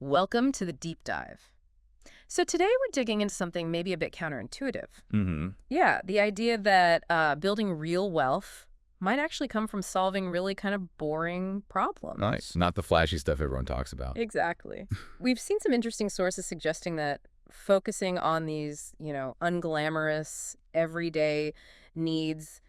Welcome to the deep dive. So today we're digging into something maybe a bit counterintuitive. Mm-hmm. Yeah, the idea that building real wealth might actually come from solving really kind of boring problems. Nice. Not the flashy stuff everyone talks about. Exactly. We've seen some interesting sources suggesting that focusing on these, unglamorous, everyday needs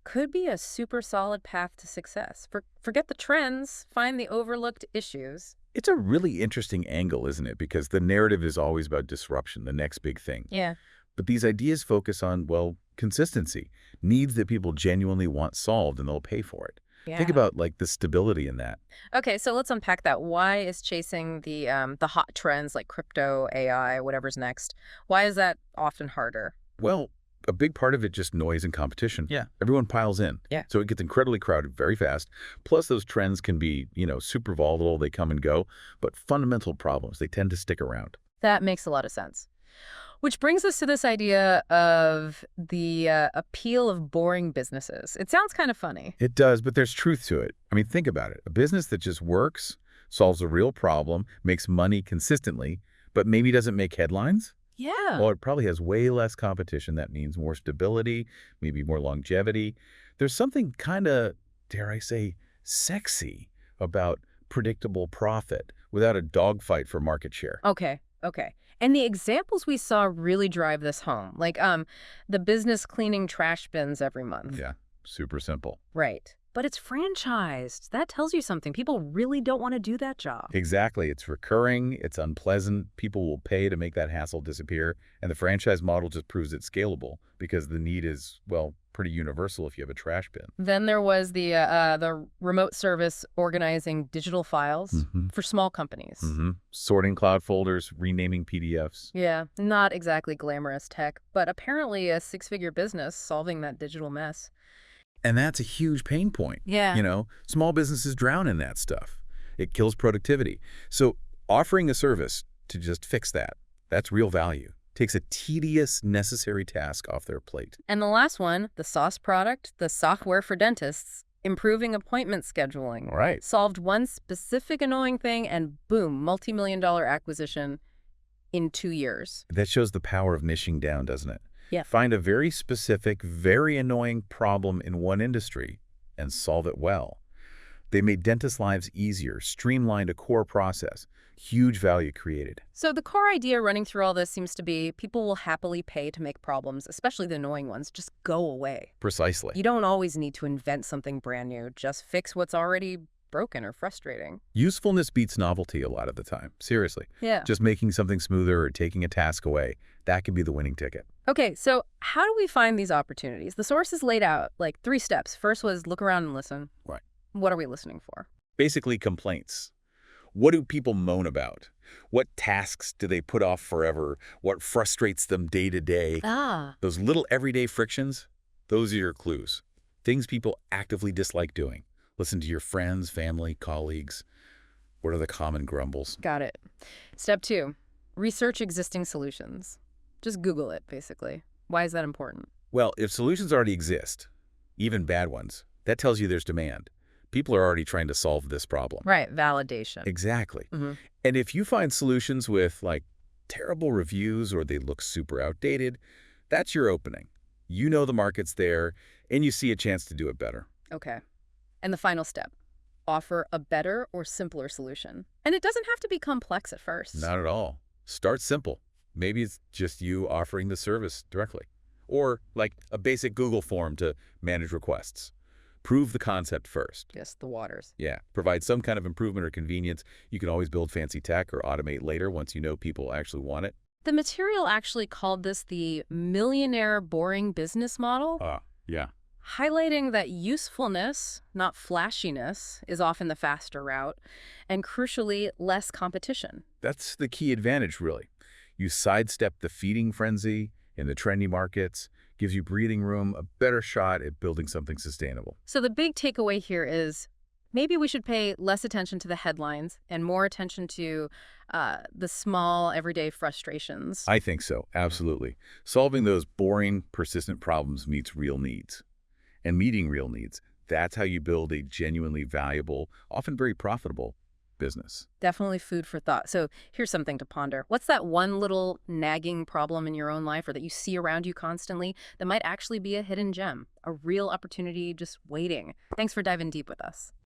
could be a super solid path to success. Forget the trends, find the overlooked issues. It's a really interesting angle, isn't it? Because the narrative is always about disruption, the next big thing. Yeah. But these ideas focus on, well, consistency, needs that people genuinely want solved and they'll pay for it. Think Yeah. about like the stability in that. Okay, so let's unpack that. Why is chasing the hot trends like crypto, AI, whatever's next? Why is that often harder? Well, a big part of it just noise and competition. Yeah. Everyone piles in. Yeah. So it gets incredibly crowded very fast. Plus those trends can be, super volatile. They come and go. But fundamental problems, they tend to stick around. That makes a lot of sense. Which brings us to this idea of the appeal of boring businesses. It sounds kind of funny. It does, but there's truth to it. I mean, think about it. A business that just works, solves a real problem, makes money consistently, but maybe doesn't make headlines? Yeah. Well, it probably has way less competition. That means more stability, maybe more longevity. There's something kind of, dare I say, sexy about predictable profit without a dogfight for market share. Okay. And the examples we saw really drive this home, like the business cleaning trash bins every month. Yeah, super simple. Right. But it's franchised. That tells you something. People really don't want to do that job. Exactly. It's recurring. It's unpleasant. People will pay to make that hassle disappear. And the franchise model just proves it's scalable because the need is, well, pretty universal if you have a trash bin. Then there was the remote service organizing digital files for small companies. Sorting cloud folders, renaming PDFs. Yeah, not exactly glamorous tech, but apparently a six-figure business solving that digital mess. And that's a huge pain point. Yeah. Small businesses drown in that stuff. It kills productivity. So offering a service to just fix that, that's real value. Takes a tedious, necessary task off their plate. And the last one, the sauce product, the software for dentists, improving appointment scheduling. Right. Solved one specific annoying thing and boom, multi-million-dollar acquisition in 2 years. That shows the power of niching down, doesn't it? Yeah. Find a very specific, very annoying problem in one industry and solve it well. They made dentists' lives easier, streamlined a core process, huge value created. So the core idea running through all this seems to be people will happily pay to make problems, especially the annoying ones, just go away. Precisely. You don't always need to invent something brand new. Just fix what's already broken or frustrating. Usefulness beats novelty a lot of the time. Seriously. Yeah. Just making something smoother or taking a task away, that can be the winning ticket. Okay, so how do we find these opportunities? The sources laid out like 3 steps. First was look around and listen. Right. What are we listening for? Basically complaints. What do people moan about? What tasks do they put off forever? What frustrates them day to day? Those little everyday frictions, those are your clues. Things people actively dislike doing. Listen to your friends, family, colleagues. What are the common grumbles? Got it. Step 2, research existing solutions. Just Google it, basically. Why is that important? Well, if solutions already exist, even bad ones, that tells you there's demand. People are already trying to solve this problem. Right, validation. Exactly. And if you find solutions with, like, terrible reviews or they look super outdated, that's your opening. You know the market's there, and you see a chance to do it better. Okay. And the final step, offer a better or simpler solution. And it doesn't have to be complex at first. Not at all. Start simple. Maybe it's just you offering the service directly. Or, like, a basic Google form to manage requests. Prove the concept first. Just the waters. Yeah, provide some kind of improvement or convenience. You can always build fancy tech or automate later once you know people actually want it. The material actually called this the Millionaire boring business model, Yeah. highlighting that usefulness, not flashiness, is often the faster route, and crucially, less competition. That's the key advantage, really. You sidestep the feeding frenzy in the trendy markets, gives you breathing room, a better shot at building something sustainable. So the big takeaway here is maybe we should pay less attention to the headlines and more attention to the small, everyday frustrations. I think so, absolutely. Solving those boring, persistent problems meets real needs. And meeting real needs, that's how you build a genuinely valuable, often very profitable business. Definitely food for thought. So here's something to ponder. What's that one little nagging problem in your own life or that you see around you constantly that might actually be a hidden gem, a real opportunity just waiting? Thanks for diving deep with us.